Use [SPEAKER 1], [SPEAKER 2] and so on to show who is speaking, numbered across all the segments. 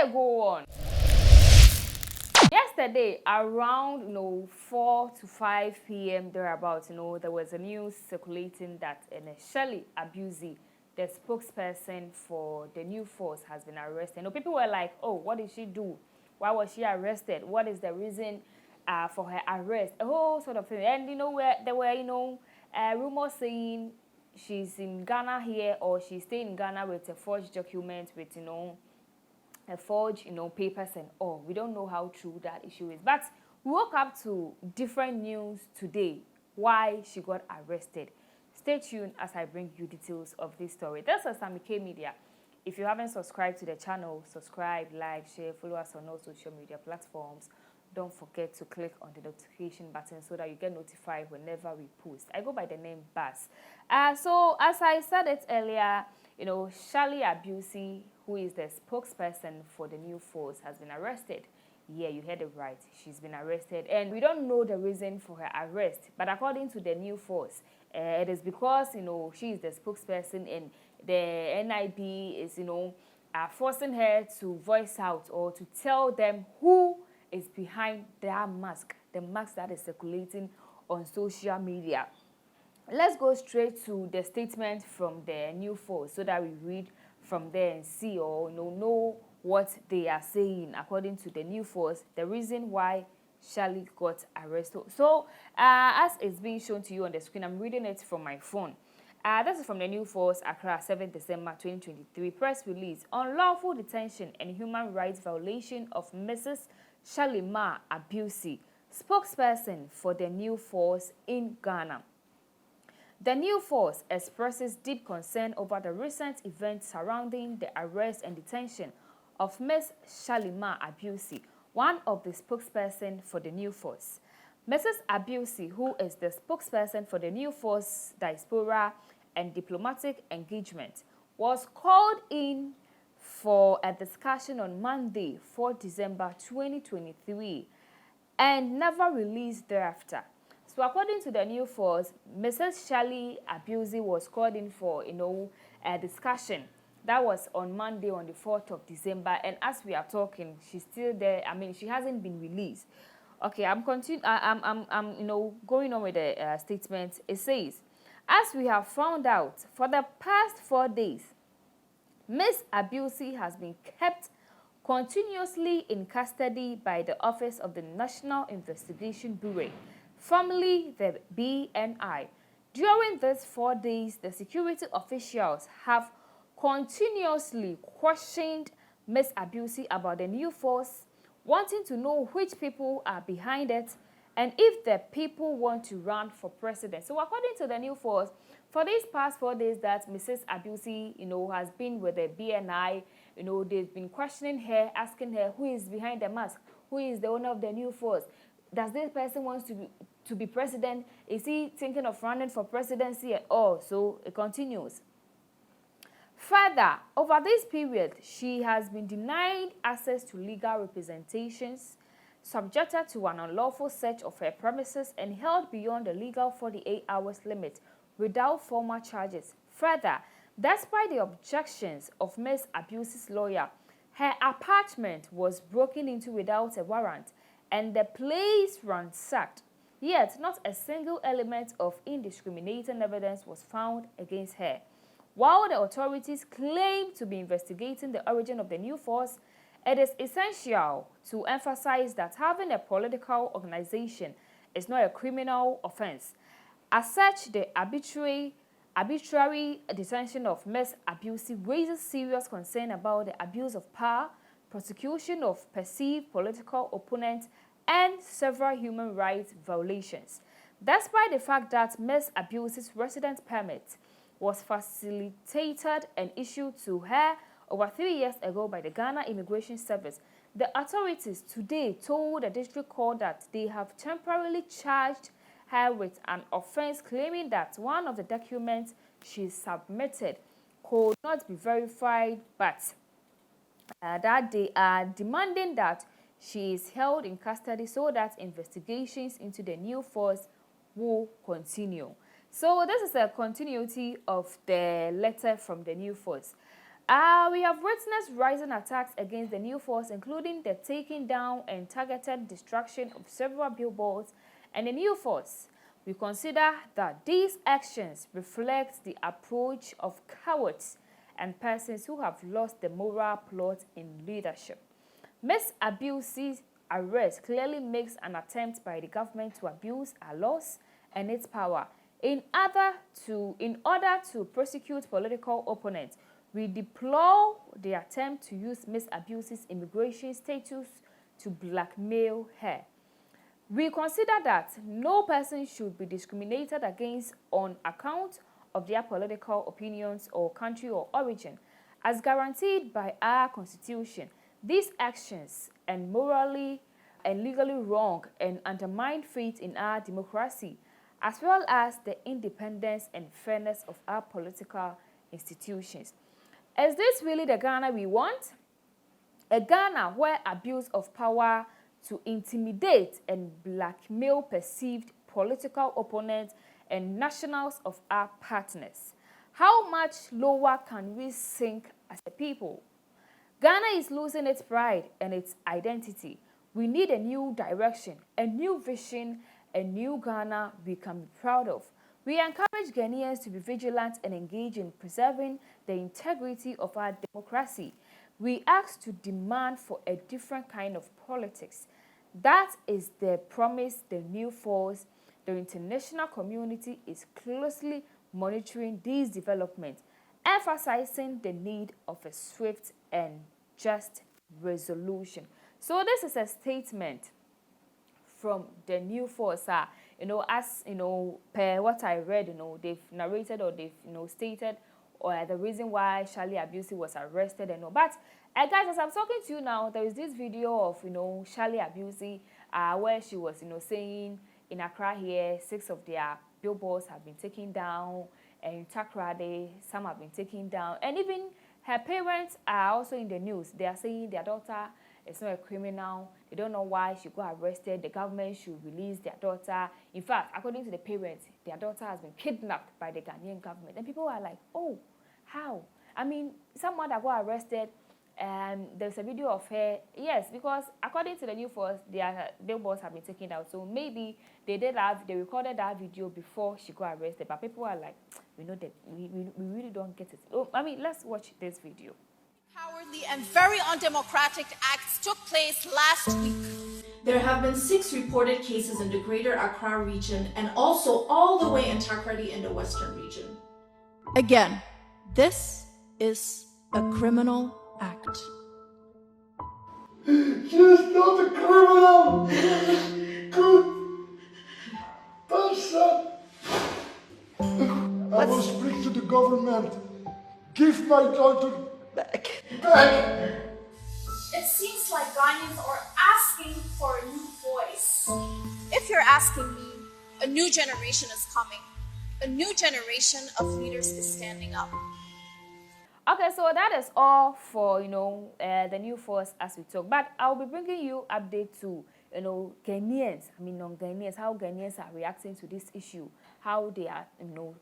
[SPEAKER 1] go on. Yesterday, around 4 to 5 p.m. thereabouts, there was a news circulating that Shellie Accuse, the spokesperson for the new force, has been arrested. People were like, "Oh, what did she do? Why was she arrested? What is the reason for her arrest?" A whole sort of thing. And where there were rumors saying she's in Ghana here, or she's staying in Ghana with a forged document with a forged, papers and all. We don't know how true that issue is. But we woke up to different news today why she got arrested. Stay tuned as I bring you details of this story. This is SammyKay Media. If you haven't subscribed to the channel, subscribe, like, share, follow us on all social media platforms. Don't forget to click on the notification button so that you get notified whenever we post. I go by the name Bass. So as I said it earlier, Shellie Accuse, who is the spokesperson for the new force, has been arrested. Yeah, you heard it right. She's been arrested. And we don't know the reason for her arrest. But according to the new force, it is because, she is the spokesperson and the NIB is, forcing her to voice out or to tell them who is behind that mask, the mask that is circulating on social media. Let's go straight to the statement from the new force so that we read from there and see or know what they are saying according to the new force, the reason why Shellie got arrested. So as it's being shown to you on the screen, I'm reading it from my phone. This is from the new force, Accra, 7 December 2023. Press release: unlawful detention and human rights violation of Mrs. Shellie Accuse, spokesperson for the new force in Ghana. The new force expresses deep concern over the recent events surrounding the arrest and detention of Ms. Shellie Accuse, one of the spokespersons for the new force. Mrs. Accuse, who is the spokesperson for the new force diaspora and diplomatic engagement, was called in for a discussion on Monday, 4 December 2023, and never released thereafter. So according to the new force, Mrs. Shellie Accuse was called in for, a discussion. That was on Monday, on the 4th of December. And as we are talking, she's still there. I mean, she hasn't been released. Okay, I'm going on with the statement. It says, as we have found out, for the past 4 days, Ms. Accuse has been kept continuously in custody by the Office of the National Investigation Bureau, formerly the BNI. During these 4 days, the security officials have continuously questioned Ms. Accuse about the new force, wanting to know which people are behind it and if the people want to run for president. So according to the new force, for these past 4 days that Mrs. Accuse, has been with the BNI, they've been questioning her, asking her who is behind the mask, who is the owner of the new force. Does this person want to be president? Is he thinking of running for presidency at all? So it continues. Further, over this period, she has been denied access to legal representations, subjected to an unlawful search of her premises, and held beyond the legal 48 hours limit without formal charges. Further, despite the objections of Ms. Accuse's lawyer, her apartment was broken into without a warrant and the place ransacked. Yet, not a single element of indiscriminating evidence was found against her. While the authorities claim to be investigating the origin of the new force, it is essential to emphasize that having a political organization is not a criminal offense. As such, the arbitrary detention of Ms. Accuse raises serious concern about the abuse of power, prosecution of perceived political opponents, and several human rights violations. Despite the fact that Ms. Accuse's residence permit was facilitated and issued to her over 3 years ago by the Ghana Immigration Service, the authorities today told the district court that they have temporarily charged her with an offense, claiming that one of the documents she submitted could not be verified, but that they are demanding that she is held in custody so that investigations into the new force will continue. So this is a continuity of the letter from the new force. We have witnessed rising attacks against the new force, including the taking down and targeted destruction of several billboards and the new force. We consider that these actions reflect the approach of cowards and persons who have lost the moral plot in leadership. Ms. Abuse's arrest clearly makes an attempt by the government to abuse our laws and its power. In order to prosecute political opponents, we deplore the attempt to use Ms. Abuse's immigration status to blackmail her. We consider that no person should be discriminated against on account of their political opinions or country or origin. As guaranteed by our Constitution, these actions are morally and legally wrong and undermine faith in our democracy, as well as the independence and fairness of our political institutions. Is this really the Ghana we want? A Ghana where abuse of power to intimidate and blackmail perceived political opponents and nationals of our partners. How much lower can we sink as a people? Ghana is losing its pride and its identity. We need a new direction, a new vision, a new Ghana we can be proud of. We encourage Ghanaians to be vigilant and engage in preserving the integrity of our democracy. We ask to demand for a different kind of politics. That is the promise, the new force. The international community is closely monitoring these developments, emphasizing the need of a swift and just resolution. So this is a statement from the new force. As per what I read, they've narrated or they've stated or the reason why Shellie Abuse was arrested and all. But guys, as I'm talking to you now, there is this video of Shellie Abuse where she was saying in Accra here 6 of their billboards have been taken down, and in Takoradi some have been taken down, and even her parents are also in the news. They are saying their daughter is not a criminal. They don't know why she got arrested. The government should release their daughter. In fact, according to the parents, their daughter has been kidnapped by the Ghanaian government. And people are like, oh, how? I mean, someone that got arrested, there's a video of her. Yes, because according to the new force, their billboards have been taken out. So maybe they recorded that video before she got arrested. But people are like, we know that we really don't get it. Oh, I mean, let's watch this video.
[SPEAKER 2] Cowardly and very undemocratic acts took place last week.
[SPEAKER 3] There have been 6 reported cases in the greater Accra region and also all the way in Takoradi in the western region.
[SPEAKER 2] Again, this is a criminal act.
[SPEAKER 4] She is not a criminal! Good person! I will speak to the government. Give my daughter back.
[SPEAKER 2] It seems like Ghanaians are asking for a new voice. If you're asking me, a new generation is coming. A new generation of leaders is standing up.
[SPEAKER 1] Okay, so that is all for the new force as we talk. But I'll be bringing you update to Ghanaians. I mean non-Ghanaians, how Ghanaians are reacting to this issue, how they are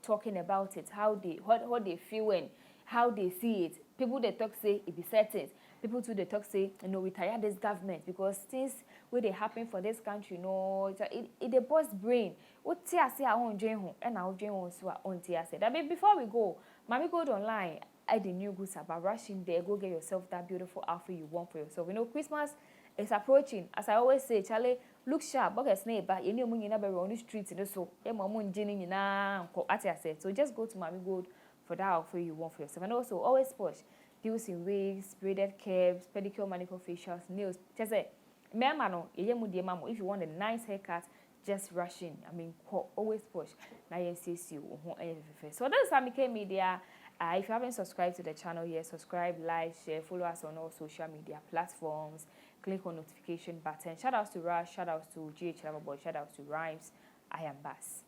[SPEAKER 1] talking about it, how they what they feel and how they see it. People they talk say it be certain. People too they talk say we tired this government because things where they happen for this country it the boss brain. What say I won't join home and I'll join home so I won't say that. But before we go, mommy go online. I the new goods about rushing there. Go get yourself that beautiful outfit you want for yourself. Christmas is approaching. As I always say, Charlie, look sharp. But it's not you know you never on the streets so. So just go to Mommy Gold for that outfit you want for yourself. And also always push deals in wigs, braided curves, pedicure, manicure, facials, nails. Just say, if you want a nice haircut, just rush in. I mean, always push. Now you see you. So this is SammyKay Media. If you haven't subscribed to the channel yet, subscribe, like, share, follow us on all social media platforms. Click on notification button. Shout outs to Rush, shout outs to GH Loverboy, shout outs to Rhymes. I am Bass.